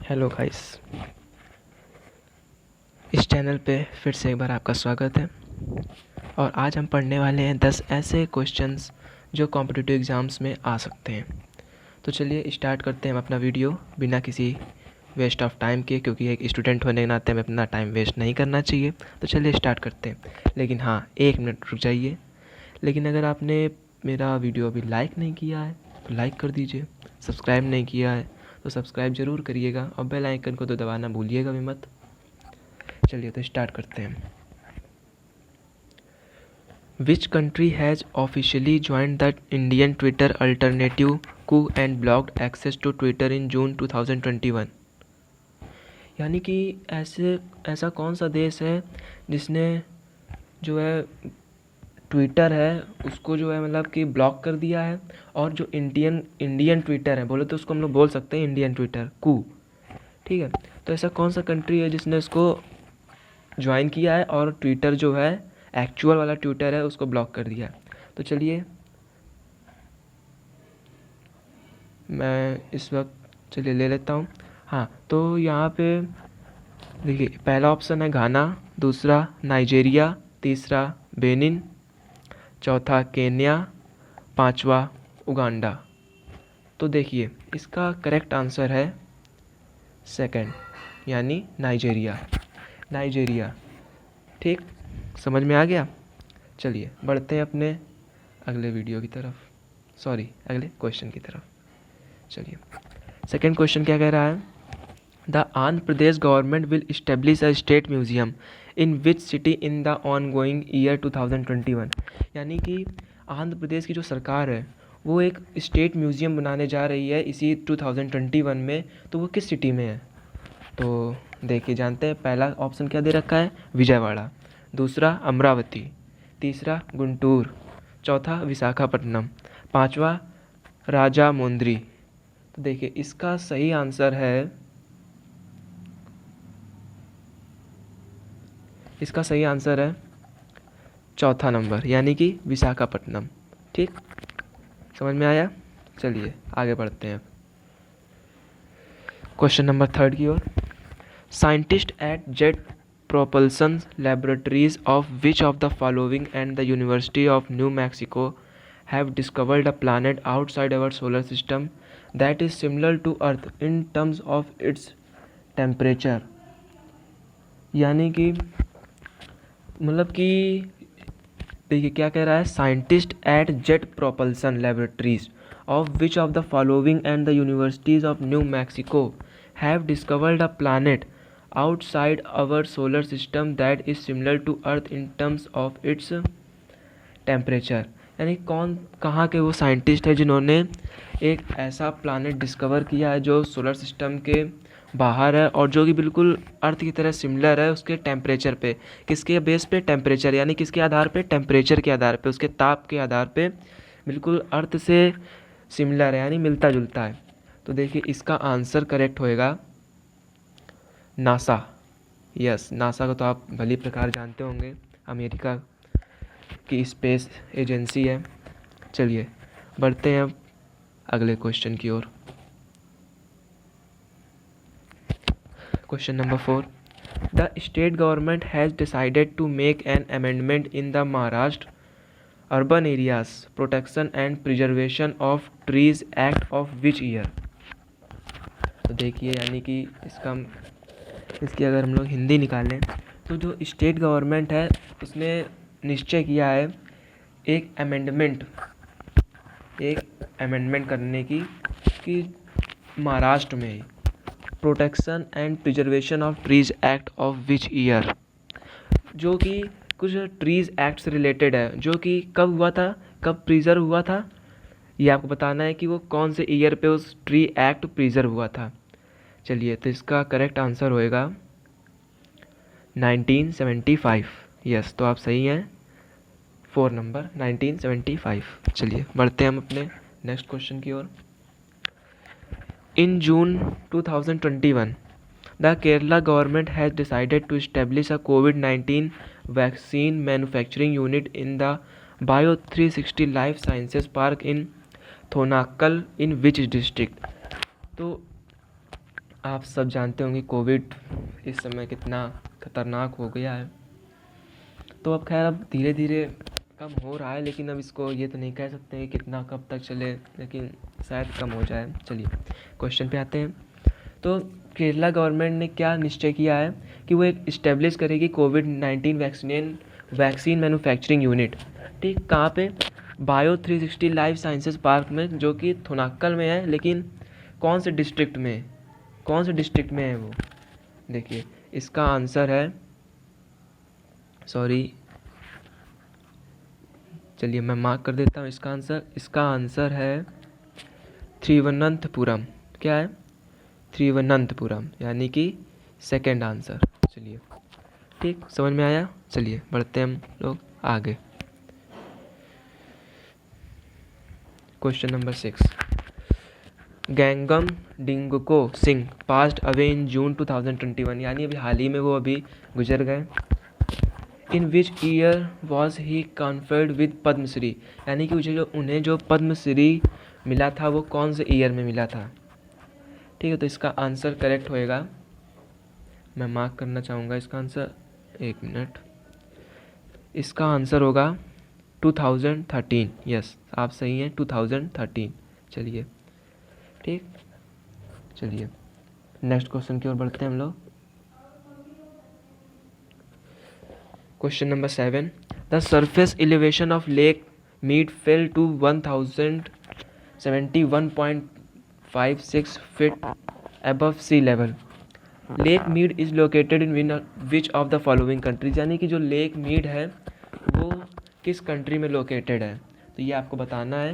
Hello guys, इस channel पे फिर से एक बार आपका स्वागत है। और आज हम पढ़ने वाले हैं 10 ऐसे क्वेश्चंस जो कॉम्पिटिटिव एग्ज़ाम्स में आ सकते हैं। तो चलिए स्टार्ट करते हैं हम अपना वीडियो बिना किसी वेस्ट ऑफ टाइम के, क्योंकि एक स्टूडेंट होने के नाते हमें अपना टाइम वेस्ट नहीं करना चाहिए। तो चलिए स्टार्ट करते हैं, लेकिन हाँ, 1 मिनट रुक जाइए। लेकिन अगर आपने मेरा वीडियो अभी लाइक नहीं किया है तो लाइक कर दीजिए, सब्सक्राइब नहीं किया है तो सब्सक्राइब ज़रूर करिएगा, और बेल आइकन को तो दबाना भूलिएगा भी मत। चलिए तो स्टार्ट करते हैं। Which country has officially joined the Indian Twitter alternative Koo and blocked access to Twitter in June 2021? यानी कि ऐसा कौन सा देश है जिसने जो है ट्विटर है उसको जो है मतलब कि ब्लॉक कर दिया है, और जो इंडियन ट्विटर है, बोले तो उसको हम लोग बोल सकते हैं इंडियन ट्विटर कू, ठीक है। तो ऐसा कौन सा कंट्री है जिसने इसको ज्वाइन किया है और ट्विटर जो है एक्चुअल वाला ट्विटर है उसको ब्लॉक कर दिया है? तो चलिए मैं इस वक्त चलिए ले लेता हूँ। हाँ, तो यहाँ पे देखिए, पहला ऑप्शन है घाना, दूसरा नाइजीरिया, तीसरा बेनिन, चौथा केन्या, पांचवा उगांडा। तो देखिए इसका करेक्ट आंसर है सेकंड, यानी नाइजीरिया। ठीक, समझ में आ गया। चलिए बढ़ते हैं अपने अगले वीडियो की तरफ, अगले क्वेश्चन की तरफ। चलिए सेकंड क्वेश्चन क्या कह रहा है? The Andhra Pradesh government will establish a state museum in which city in the on going year 2021? यानी कि आंध्र प्रदेश की जो सरकार है वो एक स्टेट म्यूजियम बनाने जा रही है इसी 2021 में। तो वो किस सिटी में है? तो देखिए जानते हैं। पहला ऑप्शन क्या दे रखा है? विजयवाड़ा, दूसरा अमरावती, तीसरा गुंटूर, चौथा विशाखापट्टनम, पांचवा राजामुंद्री। तो देखिए इसका सही आंसर है चौथा नंबर, यानी कि विशाखापट्टनम। ठीक, समझ में आया। चलिए आगे बढ़ते हैं क्वेश्चन नंबर थर्ड की ओर। Scientist at jet propulsion laboratories of which of the following and the University of New Mexico have discovered a planet outside our solar system that is similar to Earth in terms of its temperature? यानी कि मतलब कि देखिए क्या कह रहा है? Scientist at jet propulsion laboratories of which of the following and the universities of new Mexico have discovered a planet outside our solar system that is similar to earth in terms of its temperature। यानी कहाँ के वो scientist है जिन्होंने एक ऐसा planet discover किया है जो सोलर सिस्टम के बाहर है और जो कि बिल्कुल अर्थ की तरह सिमिलर है उसके टेम्परेचर पे। किसके बेस पे? टेम्परेचर, यानी किसके आधार पे? टेम्परेचर के आधार पे, उसके ताप के आधार पे बिल्कुल अर्थ से सिमिलर है, यानी मिलता जुलता है। तो देखिए इसका आंसर करेक्ट होएगा नासा। यस, नासा को तो आप भली प्रकार जानते होंगे, अमेरिका की स्पेस एजेंसी है। चलिए बढ़ते हैं अब अगले क्वेश्चन की ओर। Question number 4। The state government has decided to make an amendment in the Maharashtra urban areas protection and preservation of trees act of which year? तो देखिए यानी कि इसकी अगर हम लोग हिंदी निकालें तो जो स्टेट गवर्नमेंट है उसने निश्चय किया है एक अमेंडमेंट करने की कि महाराष्ट्र में protection and preservation of trees act of which year, जो कि कुछ ट्रीज एक्ट से रिलेटेड है, जो कि कब हुआ था, कब प्रिजर्व हुआ था, ये आपको बताना है कि वो कौन से ईयर पे उस ट्री एक्ट प्रिजर्व हुआ था। चलिए तो इसका करेक्ट आंसर होएगा 1975। यस, तो आप सही हैं, 4 नंबर 1975। चलिए बढ़ते हैं हम अपने नेक्स्ट क्वेश्चन की ओर। In June 2021 the Kerala government has decided to establish a कोविड-19 vaccine manufacturing unit in the bio 360 life sciences park in Thonnakkal in which district? तो आप सब जानते होंगे कोविड इस समय कितना खतरनाक हो गया है। तो अब खैर अब धीरे धीरे कम हो रहा है, लेकिन अब इसको ये तो नहीं कह सकते कि कितना कब तक चले, लेकिन शायद कम हो जाए। चलिए क्वेश्चन पे आते हैं। तो केरला गवर्नमेंट ने क्या निश्चय किया है कि वो एक इस्टेब्लिश करेगी कोविड-19 वैक्सीन मैन्युफैक्चरिंग यूनिट। ठीक, कहाँ पे? बायो 360 लाइफ साइंसेज पार्क में, जो कि थोनाक्कल में है। लेकिन कौन से डिस्ट्रिक्ट में, कौन से डिस्ट्रिक्ट में है वो? देखिए इसका आंसर है, सॉरी चलिए मैं मार्क कर देता हूँ इसका आंसर है त्रिवनंतपुरम। क्या है? त्रिवनंतपुरम, यानी कि सेकंड आंसर। चलिए ठीक, समझ में आया। चलिए बढ़ते हैं हम लोग आगे। Question number 6, Gangam Dingko Singh passed away in June 2021, यानी अभी हाल ही में वो अभी गुजर गए। In which year was he conferred with Padma Shri, यानी कि उन्हें जो पद्मश्री मिला था वो कौन से ईयर में मिला था? ठीक है, तो इसका आंसर करेक्ट होएगा, मैं मार्क करना चाहूँगा इसका आंसर, एक मिनट, इसका आंसर होगा 2013। यस, आप सही हैं, 2013। चलिए ठीक, चलिए नेक्स्ट क्वेश्चन की ओर बढ़ते हैं हम लोग। Question number 7, the surface elevation of lake Mead fell to 1071.56 feet above sea level. Lake Mead is located in which of the following countries, यानी कि जो लेक मीड है वो किस कंट्री में लोकेटेड है, तो ये आपको बताना है।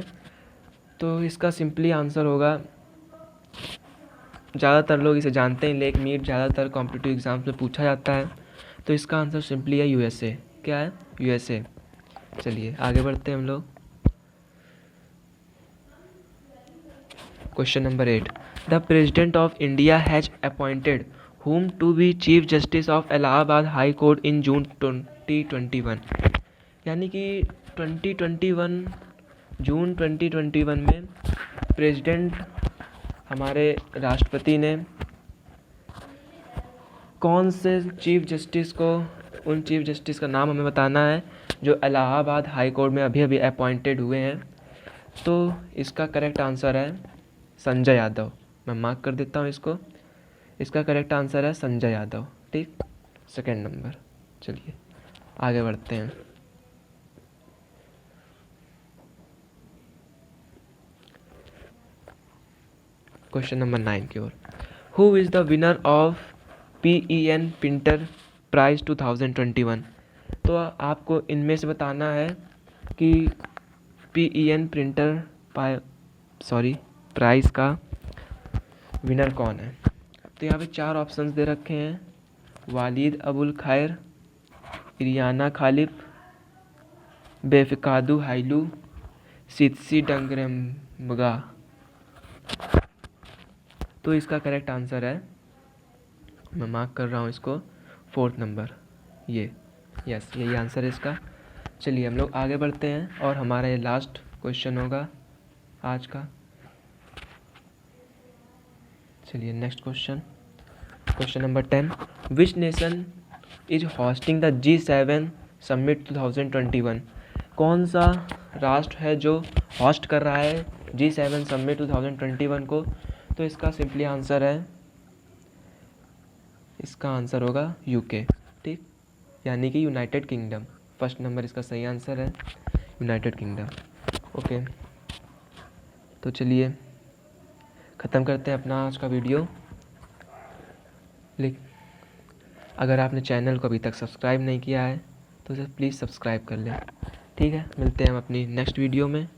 तो इसका सिंपली आंसर होगा, ज़्यादातर लोग इसे जानते हैं, लेक मीड ज़्यादातर कॉम्पिटिटिव एग्जाम्स में पूछा जाता है। तो इसका आंसर सिंपली है यूएसए। क्या है? यूएसए। चलिए आगे बढ़ते हैं हम लोग। Question number 8, the president of India has appointed whom to be chief justice of Allahabad high court in June 2021, यानी कि 2021 जून 2021 में प्रेसिडेंट हमारे राष्ट्रपति ने कौन से चीफ जस्टिस को, उन चीफ जस्टिस का नाम हमें बताना है जो इलाहाबाद हाई कोर्ट में अभी अभी अपॉइंटेड हुए हैं। तो इसका करेक्ट आंसर है संजय यादव। मैं मार्क कर देता हूँ इसको, इसका करेक्ट आंसर है संजय यादव। ठीक, सेकंड नंबर। चलिए आगे बढ़ते हैं। क्वेश्चन नंबर 9 की ओर। Who is the winner of PEN Pinter prize 2021? तो आपको इनमें से बताना है कि PEN प्रिंटर प्राइज़ का विनर कौन है। तो यहाँ पे 4 ऑप्शंस दे रखे हैं, वालिद अबुल खैर, इरियाना खालिफ, बेफिकादु हाइलू, सिदसी डंगरेमगा। तो इसका करेक्ट आंसर है, मैं मार्क कर रहा हूँ इसको, 4th नंबर, ये यस यही आंसर है इसका। चलिए हम लोग आगे बढ़ते हैं और हमारा ये लास्ट क्वेश्चन होगा आज का। चलिए next question, question number 10, which nation is hoisting the G7 summit 2021? कौन सा राष्ट्र है जो होस्ट कर रहा है G7 समिट 2021 को? तो इसका सिंपली आंसर है, इसका आंसर होगा यूके। ठीक, यानी कि यूनाइटेड किंगडम। फर्स्ट नंबर इसका सही आंसर है, यूनाइटेड किंगडम। ओके, तो चलिए ख़त्म करते हैं अपना आज का वीडियो। लेकिन अगर आपने चैनल को अभी तक सब्सक्राइब नहीं किया है तो उसे प्लीज़ सब्सक्राइब कर लें। ठीक है, मिलते हैं हम अपनी नेक्स्ट वीडियो में।